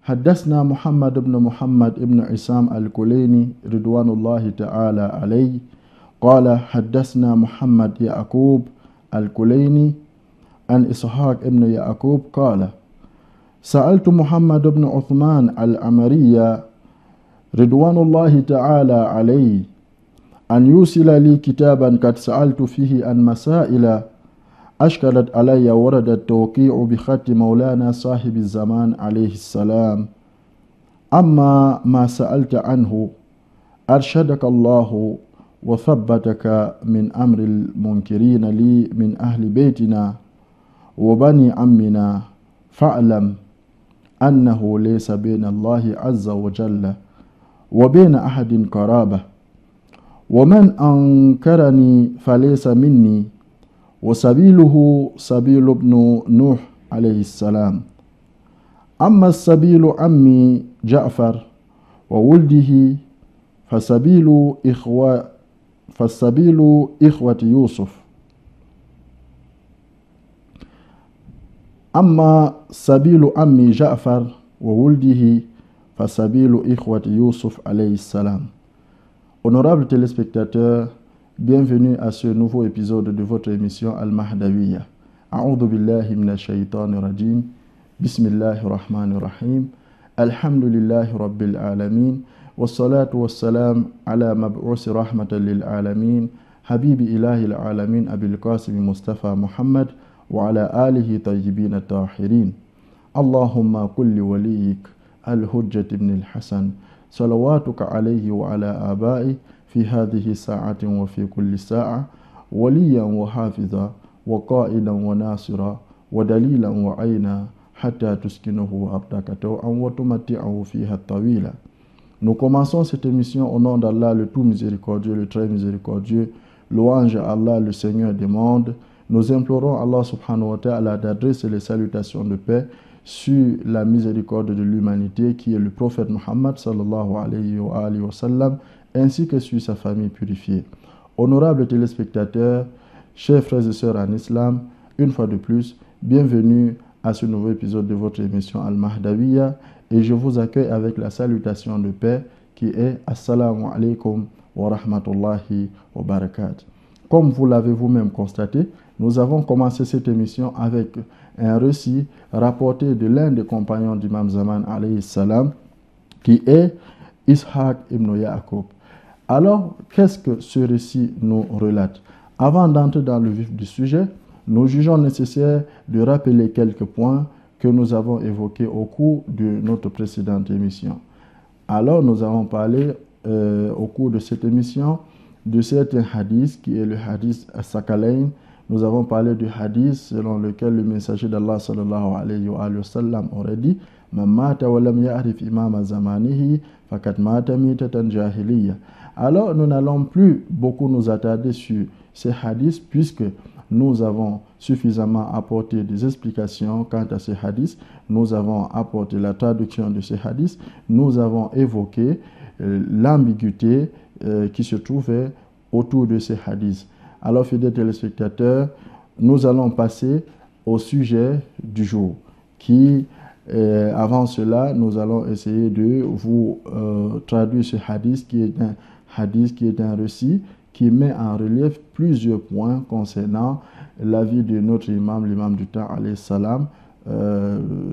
حدثنا محمد بن محمد بن عصام الكليني رضوان الله تعالى عليه قال حدثنا محمد يعقوب الكليني عن إسحاق بن يعقوب قال سألت محمد بن عثمان العمري رضوان الله تعالى عليه أن يوصل لي كتابا قد سألت فيه عن مسائل أشكلت علي ورد التوقيع بخط مولانا صاحب الزمان عليه السلام. أما ما سألت عنه أرشدك الله وثبتك من أمر المنكرين لي من أهل بيتنا وبني عمنا فاعلم أنه ليس بين الله عز وجل وبين أحد قرابة، ومن أنكرني فليس مني، وسبيله سبيل ابن نوح عليه السلام. أما السبيل عمي جعفر وولده فسبيل إخوة يوسف. أما سبيل عمي جعفر وولده فسبيل إخوة يوسف عليه السلام. Honorables téléspectateurs, bienvenue à ce nouveau épisode de votre émission Al-Mahdawiya. A'udhu billahi minash shaitanir rajim. Bismillahir rahmanir rahim. Alhamdulillahi rabbil alamin. Wassalatu wassalam ala mab'usi rahmatan lil alamin. Habibi ilahil alamin Abil Qasim Mustafa Muhammad wa ala alihi tayyibin at-tahirin. Allahumma kulli waliyik al-Hujjat ibn al-Hasan صلواتك عليه وعلى آبائه في هذه الساعة وفي كل ساعة وليا وحافظا وقائدا وناصرا ودليلا وعينا حتى تسكنه أرضك طوعا وتمتعه فيها الطويلة. Nous commençons cette émission au nom d'Allah le tout miséricordieux, le très miséricordieux. Louange à Allah le Seigneur des mondes. Nous implorons Allah subhanahu wa ta'ala d'adresser les salutations de paix sur la miséricorde de l'humanité qui est le prophète Muhammad sallallahu alayhi wa sallam, ainsi que sur sa famille purifiée. Honorables téléspectateurs, chers frères et sœurs en islam, une fois de plus, bienvenue à ce nouveau épisode de votre émission Al-Mahdawiya, et je vous accueille avec la salutation de paix qui est Assalamu alaikum wa rahmatullahi wa barakatuh. Comme vous l'avez vous-même constaté, nous avons commencé cette émission avec un récit rapporté de l'un des compagnons d'Imam Zaman alayhi salam, qui est Ishaq ibn Ya'qub. Alors, qu'est-ce que ce récit nous relate? Avant d'entrer dans le vif du sujet, nous jugeons nécessaire de rappeler quelques points que nous avons évoqués au cours de notre précédente émission. Alors, nous avons parlé au cours de cette émission de certains hadiths, qui est le hadith As-Sakalayn. Nous avons parlé du hadith selon lequel le messager d'Allah sallallahu alayhi wa sallam aurait dit Man mata wa lam ya'rif imama zamanihi fakat mata mitatan jahiliya. Alors, nous n'allons plus beaucoup nous attarder sur ces hadiths puisque nous avons suffisamment apporté des explications quant à ces hadiths. Nous avons apporté la traduction de ces hadiths. Nous avons évoqué l'ambiguïté qui se trouvait autour de ces hadiths. Alors, fidèles téléspectateurs, nous allons passer au sujet du jour qui, avant cela, nous allons essayer de vous traduire ce hadith qui est un récit qui met en relief plusieurs points concernant la vie de notre imam, l'imam du temps, alayhi salam,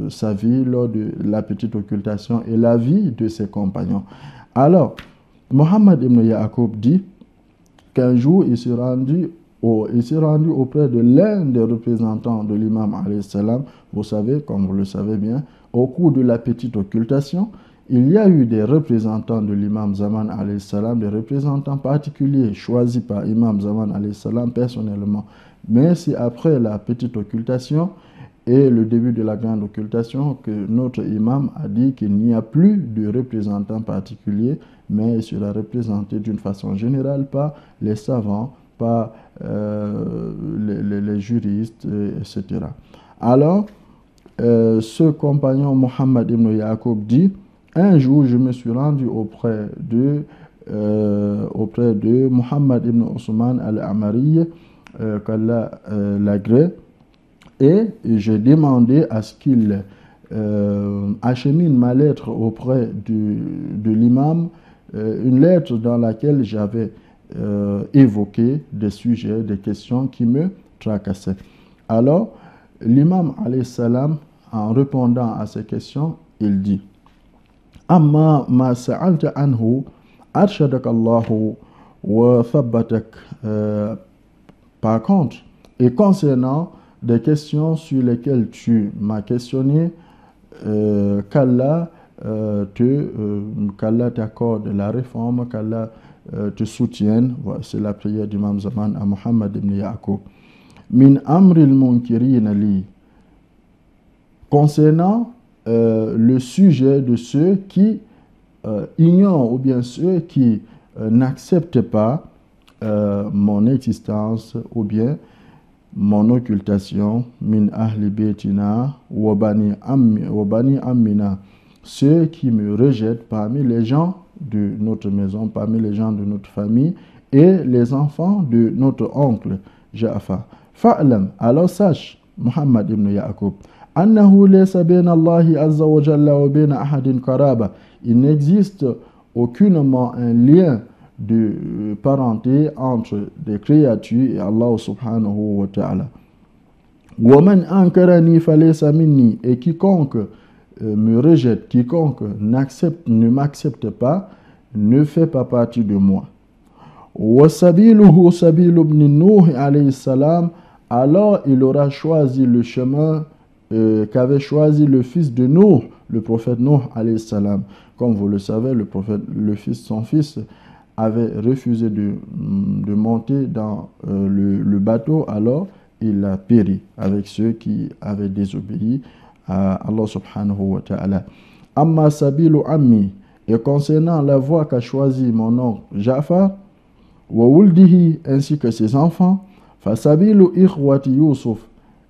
sa vie lors de la petite occultation et la vie de ses compagnons. Alors, Mohammed ibn Ya'qub dit qu'un jour, il s'est rendu auprès de l'un des représentants de l'imam alayhi salam. Vous savez, comme vous le savez bien, au cours de la petite occultation, il y a eu des représentants de l'imam Zaman alayhi salam, des représentants particuliers choisis par imam Zaman alayhi salam personnellement. Mais c'est après la petite occultation et le début de la grande occultation que notre imam a dit qu'il n'y a plus de représentants particuliers, mais il sera représenté d'une façon générale par les savants, par les juristes, etc. Alors, ce compagnon Mohammed ibn Ya'qub dit, un jour je me suis rendu auprès de Mohammed ibn Ousmane al-Amari, qu'Allah l'agrée, et j'ai demandé à ce qu'il achemine ma lettre auprès de l'imam, une lettre dans laquelle j'avais évoqué des sujets, des questions qui me tracassaient. Alors, l'imam alayhi salam, en répondant à ces questions, il dit: Amma ma sa'alta anhu arshadak Allahu wa thabbatak. Par contre, et concernant des questions sur lesquelles tu m'as questionné, qu'Allah t'accorde la réforme, qu'Allah te soutienne. Voilà, c'est la prière d'Imam Zaman à Muhammad ibn Ya'qub. Min amril munkirina li. Concernant le sujet de ceux qui ignorent ou bien ceux qui n'acceptent pas mon existence ou bien mon occultation, min ahli betina wa bani ammina, ceux qui me rejettent parmi les gens de notre maison, parmi les gens de notre famille et les enfants de notre oncle Ja'far. Fa'lam, alors sache, Muhammad ibn Ya'qub, annahu laysa bayna Allahi azza wa jalla wa bayna ahadin qaraba. Il n'existe aucunement un lien de parenté entre des créatures et Allah subhanahu wa ta'ala. Waman ankarani falaysa minni, et quiconque me rejette, quiconque ne m'accepte pas, ne fait pas partie de moi. Wasabiluhu sabilu ibn Nuh alayhi salam, alors il aura choisi le chemin qu'avait choisi le fils de Nuh, le prophète Nuh alayhi salam. Comme vous le savez, son fils avait refusé de monter dans le bateau, alors il a péri avec ceux qui avaient désobéi à Allah subhanahu wa ta'ala. Amma sabilu ammi, et concernant la voie qu'a choisi mon oncle Ja'far, wa wuldihi, ainsi que ses enfants, fa sabilu ikhwati Yusuf,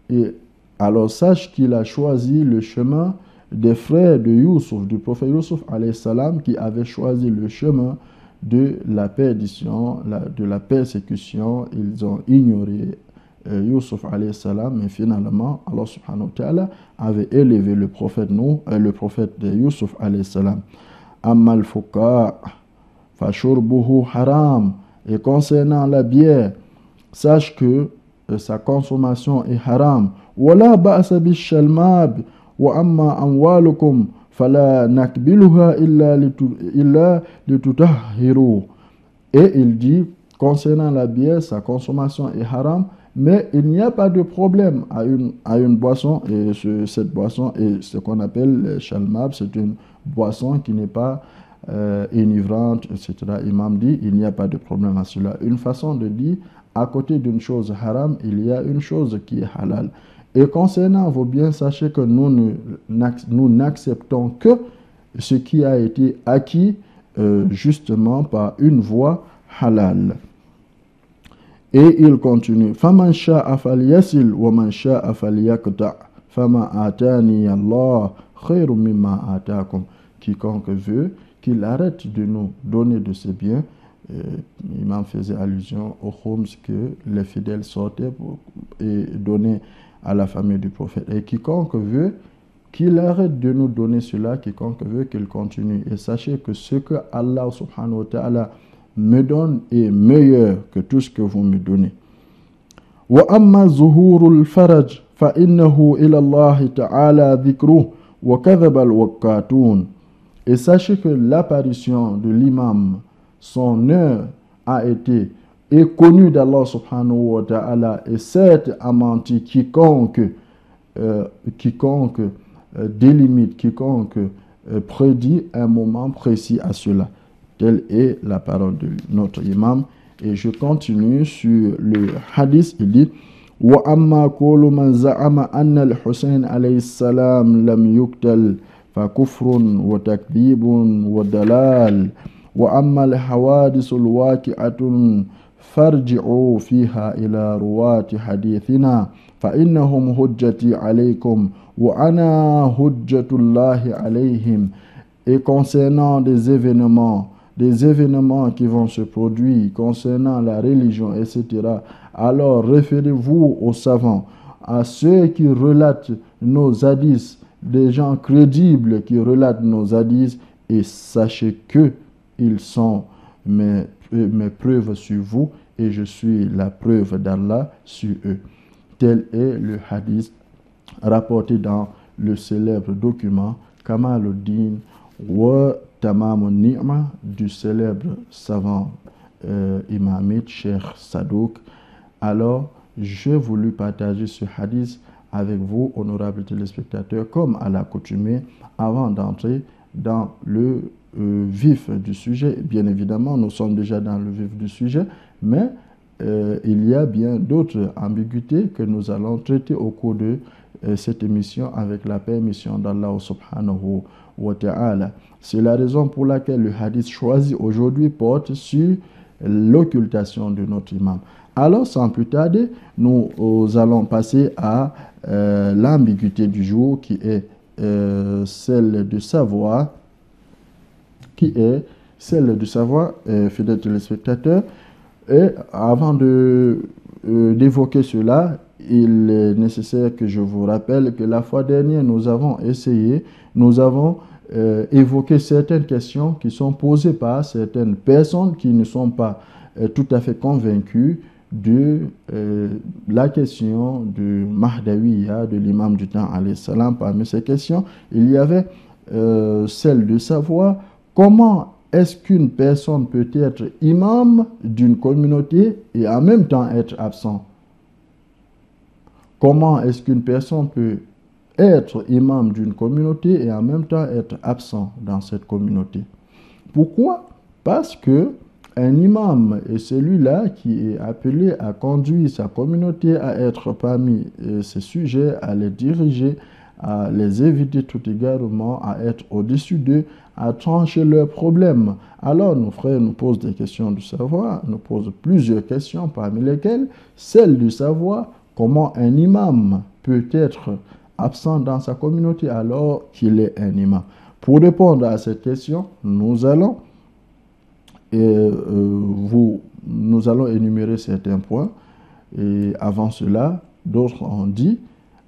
et alors sache qu'il a choisi le chemin des frères de Yusuf, du prophète Yusuf alayhi salam, qui avait choisi le chemin de la perdition, de la persécution. Ils ont ignoré Yusuf alayhi salam, mais finalement Allah subhanahu wa ta'ala avait élevé le prophète de Yusuf alayhi salam. Ammal fuqa fa shurbuhu haram, et concernant la bière, sache que sa consommation est haram. Wala ba'sa bishalmab wa amma amwalukum fala nakbiluha illa litutahhiru. Et il dit, concernant la bière, sa consommation est haram, mais il n'y a pas de problème à une boisson, et cette boisson est ce qu'on appelle le shalmab, c'est une boisson qui n'est pas enivrante, etc. Imam dit, il n'y a pas de problème à cela. Une façon de dire, à côté d'une chose haram, il y a une chose qui est halal. Et concernant vos biens, sachez que nous n'acceptons que ce qui a été acquis justement par une voie halal. Et il continue: Faman sha'a falyasil wa man sha'a falyaqta fama atani Allah khairum mimma atakum. Quiconque veut qu'il arrête de nous donner de ses biens. L'imam faisait allusion au khums que les fidèles sortaient et donnaient à la famille du prophète. Et quiconque veut qu'il arrête de nous donner cela, quiconque veut qu'il continue. Et sachez que ce que Allah subhanahu wa ta'ala me donne est meilleur que tout ce que vous me donnez. Wa amma zuhurul faraj fa innahu ila Allah ta'ala dhikruh wa kadhaba al-waqatun. Et sachez que l'apparition de l'imam, son heure a été et connu d'Allah subhanahu wa ta'ala, et certes a menti quiconque délimite, quiconque prédit un moment précis à cela. Telle est la parole de notre imam. Et je continue sur le hadith. Il dit: Wa amma kullu man za'ama anna al-Husayn alayhi salam lam yuqtal fa kufrun wa takdhibun wa dalal. Wa amma al-hawadithul waqi'atun farji'u fiha ila ruwati hadithina fa innahum hujjati alaykum wa ana hujjatullahi alayhim. Et concernant des événements qui vont se produire concernant la religion, etc., alors référez-vous aux savants, à ceux qui relatent nos hadiths, des gens crédibles qui relatent nos hadiths et sachez que ils sont mes preuves sur vous et je suis la preuve d'Allah sur eux. Tel est le hadith rapporté dans le célèbre document Kamaluddin wa Tamamun Ni'ma du célèbre savant imamite Cheikh Sadouk. Alors, j'ai voulu partager ce hadith avec vous, honorables téléspectateurs, comme à l'accoutumée, avant d'entrer dans le vif du sujet. Bien évidemment, nous sommes déjà dans le vif du sujet, mais il y a bien d'autres ambiguïtés que nous allons traiter au cours de cette émission avec la permission d'Allah subhanahu wa ta'ala. C'est la raison pour laquelle le hadith choisi aujourd'hui porte sur l'occultation de notre imam. Alors, sans plus tarder, nous allons passer à l'ambiguïté du jour qui est celle de savoir, fidèles téléspectateurs. Et avant d'évoquer cela, il est nécessaire que je vous rappelle que la fois dernière, nous avons évoqué certaines questions qui sont posées par certaines personnes qui ne sont pas tout à fait convaincues de la question du Mahdawiya, de l'imam du temps, alayhi salam. Parmi ces questions, il y avait celle de savoir comment est-ce qu'une personne peut être imam d'une communauté et en même temps être absent? Comment est-ce qu'une personne peut être imam d'une communauté et en même temps être absent dans cette communauté? Pourquoi? Parce que un imam est celui-là qui est appelé à conduire sa communauté, à être parmi ses sujets, à les diriger, à les éviter tout égarement, à être au-dessus d'eux, à trancher leurs problèmes. Alors nos frères nous posent des questions de savoir, nous posent plusieurs questions parmi lesquelles celle de savoir comment un imam peut être absent dans sa communauté alors qu'il est un imam. Pour répondre à cette question, nous allons énumérer certains points. Et avant cela, d'autres ont dit,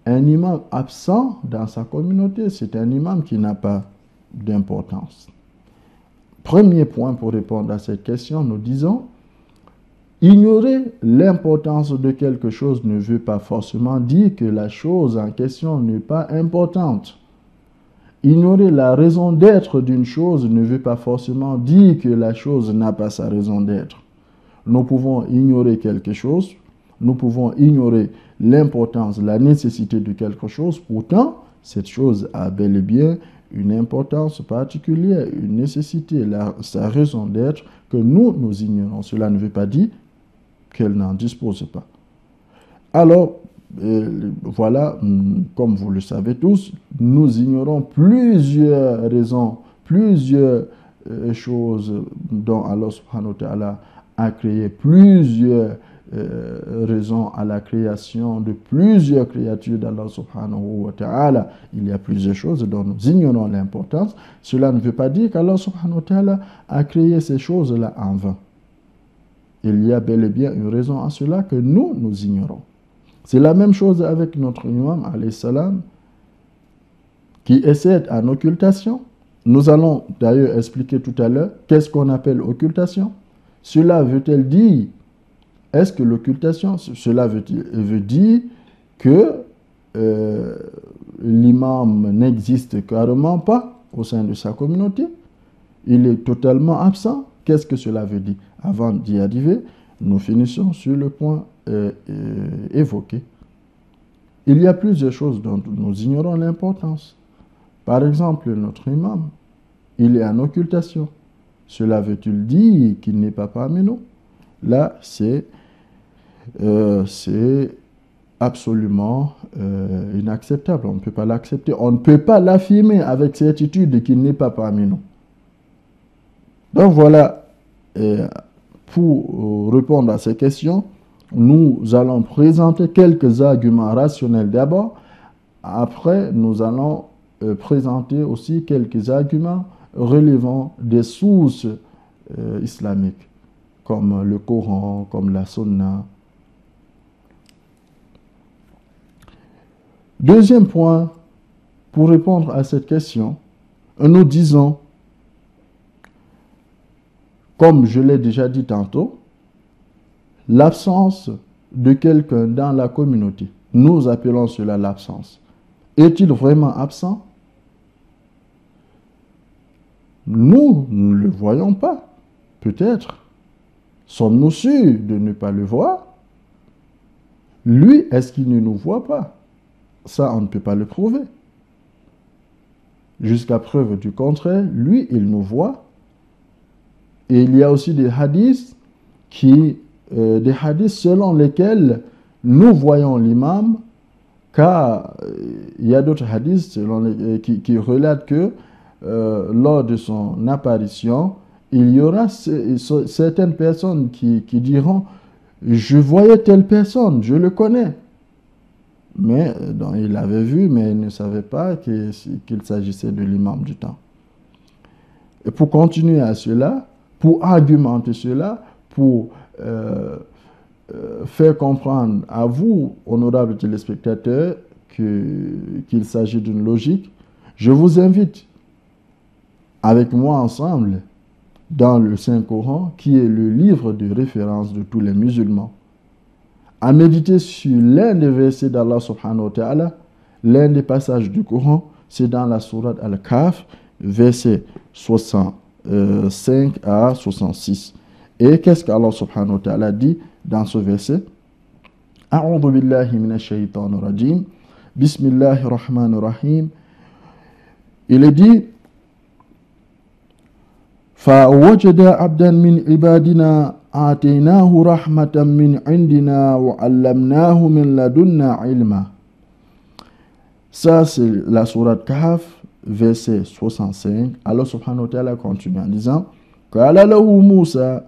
un imam absent dans sa communauté, c'est un imam qui n'a pas d'importance. Premier point pour répondre à cette question, nous disons, ignorer l'importance de quelque chose ne veut pas forcément dire que la chose en question n'est pas importante. Ignorer la raison d'être d'une chose ne veut pas forcément dire que la chose n'a pas sa raison d'être. Nous pouvons ignorer quelque chose, nous pouvons ignorer l'importance, la nécessité de quelque chose, pourtant, cette chose a bel et bien une importance particulière, une nécessité, sa raison d'être que nous ignorons. Cela ne veut pas dire qu'elle n'en dispose pas. Alors, voilà, comme vous le savez tous, nous ignorons plusieurs raisons, plusieurs choses dont Allah subhanahu wa ta'ala a créé, plusieurs raisons à la création de plusieurs créatures d'Allah subhanahu wa ta'ala. Il y a plusieurs choses dont nous ignorons l'importance. Cela ne veut pas dire qu'Allah subhanahu wa ta'ala a créé ces choses-là en vain. Il y a bel et bien une raison à cela que nous ignorons. C'est la même chose avec notre imam, alayhi salam, qui essaie en occultation. Nous allons d'ailleurs expliquer tout à l'heure qu'est-ce qu'on appelle occultation. Cela veut-elle dire, est-ce que l'occultation, cela veut dire que l'imam n'existe carrément pas au sein de sa communauté? Il est totalement absent. Qu'est-ce que cela veut dire? Avant d'y arriver, nous finissons sur le point évoqué. Il y a plusieurs choses dont nous ignorons l'importance. Par exemple, notre imam, il est en occultation. Cela veut-il dire qu'il n'est pas parmi nous? Là, c'est absolument inacceptable. On ne peut pas l'accepter. On ne peut pas l'affirmer avec certitude qu'il n'est pas parmi nous. Donc voilà, pour répondre à ces questions, nous allons présenter quelques arguments rationnels d'abord. Après, nous allons présenter aussi quelques arguments relevant des sources islamiques, comme le Coran, comme la Sunna. Deuxième point, pour répondre à cette question, nous disons, comme je l'ai déjà dit tantôt, l'absence de quelqu'un dans la communauté, nous appelons cela l'absence. Est-il vraiment absent? Nous ne le voyons pas, peut-être. Sommes-nous sûrs de ne pas le voir? Lui, est-ce qu'il ne nous voit pas? Ça, on ne peut pas le prouver. Jusqu'à preuve du contraire, lui, il nous voit. Et il y a aussi des hadiths selon lesquels nous voyons l'imam, car il y a d'autres hadiths qui relatent que lors de son apparition, il y aura certaines personnes qui diront « Je voyais telle personne, je le connais ». Mais donc, il l'avait vu, mais il ne savait pas qu'il s'agissait de l'imam du temps. Et pour continuer à cela, pour argumenter cela, pour faire comprendre à vous, honorables téléspectateurs, qu'il s'agit d'une logique, je vous invite avec moi ensemble dans le Saint-Coran, qui est le livre de référence de tous les musulmans, à méditer sur l'un des versets d'Allah subhanahu wa ta'ala, l'un des passages du Coran, c'est dans la sourate Al-Kahf, versets 65 à 66. Et qu'est-ce qu'Allah subhanahu wa ta'ala dit dans ce verset? A'udhu billahi minash shaytanir rajim, bismillahir rahmanir rahim. Il est dit فَوَجَدَ عَبْدًا مِنْ عِبَادِنَا آتَيْنَاهُ رَحْمَةً مِنْ عِنْدِنَا وَعَلَّمْنَاهُ مِنْ لَدُنَّا عِلْمًا. Ça, c'est la sourate Kahf, verset 65. Allah subhanahu wa ta'ala continue en disant قَالَ لَهُ مُوسَى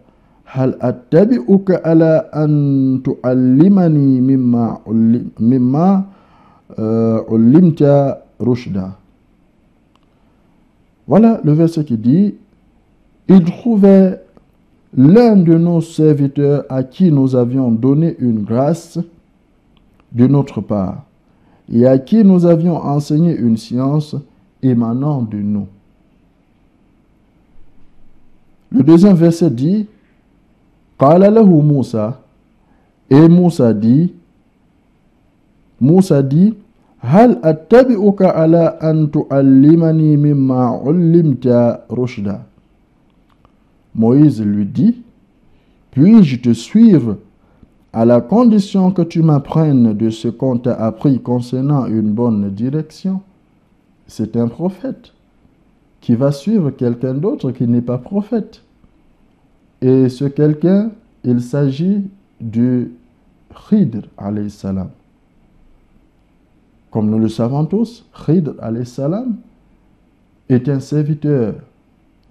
هَلْ أَتَّبِعُكَ عَلَىٰ أَن تُعَلِّمَنِي مِمَّا عُلِّمْتَ رُشْدًا. Voilà le verset qui dit: il trouvait l'un de nos serviteurs à qui nous avions donné une grâce de notre part et à qui nous avions enseigné une science émanant de nous. Le deuxième verset dit قال له موسى, et Moussa dit هل أتبعك على أن تعلمني مما علمت رشدا. Moïse lui dit: puis-je te suivre à la condition que tu m'apprennes de ce qu'on t'a appris concernant une bonne direction? C'est un prophète qui va suivre quelqu'un d'autre qui n'est pas prophète. Et ce quelqu'un, il s'agit du Khidr alayhi salam. Comme nous le savons tous, Khidr alayhi salam est un serviteur,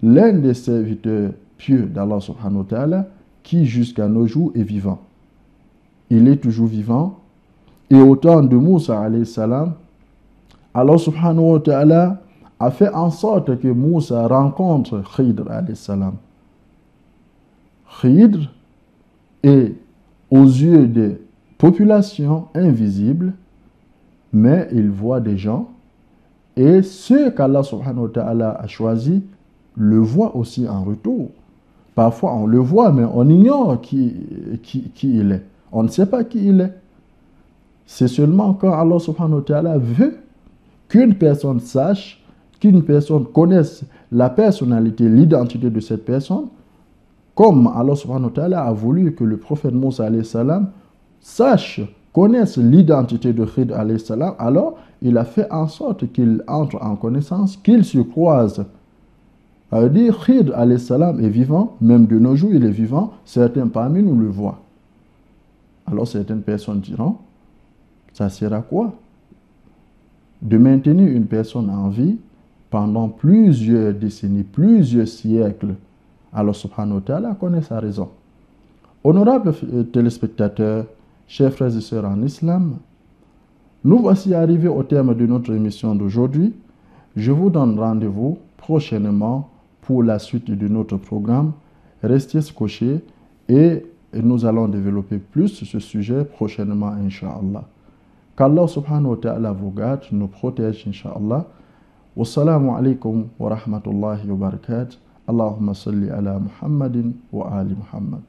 l'un des serviteurs pieux d'Allah subhanahu wa ta'ala, qui jusqu'à nos jours est vivant. Il est toujours vivant. Et au temps de Moussa alayhi salam, Allah subhanahu wa ta'ala a fait en sorte que Moussa rencontre Khidr alayhi salam. Khidr est aux yeux des populations invisibles, mais il voit des gens, et ceux qu'Allah subhanahu wa ta'ala a choisi le voient aussi en retour. Parfois on le voit, mais on ignore qui il est. On ne sait pas qui il est. C'est seulement quand Allah subhanahu wa ta'ala veut qu'une personne sache, qu'une personne connaisse la personnalité, l'identité de cette personne, comme Allah subhanahu wa ta'ala a voulu que le prophète Moussa alayhi salam sache, connaisse l'identité de Khidr alayhi salam, alors il a fait en sorte qu'il entre en connaissance, qu'il se croise. Ça veut dire Khidr alayhi salam est vivant, même de nos jours il est vivant, certains parmi nous le voient. Alors certaines personnes diront, ça sert à quoi de maintenir une personne en vie pendant plusieurs décennies, plusieurs siècles? Allah subhanahu wa ta'ala connaît sa raison. Honorables téléspectateurs, chers frères et sœurs en islam, nous voici arrivés au terme de notre émission d'aujourd'hui. Je vous donne rendez-vous prochainement pour la suite de notre programme. Restez scotchés et nous allons développer plus ce sujet prochainement, Inch'Allah. Qu'Allah subhanahu wa ta'ala vous garde, nous protège, Inch'Allah. Wassalamu alaikum wa rahmatullahi wa barakatuh. Allahumma salli ala Muhammadin wa ali Muhammad.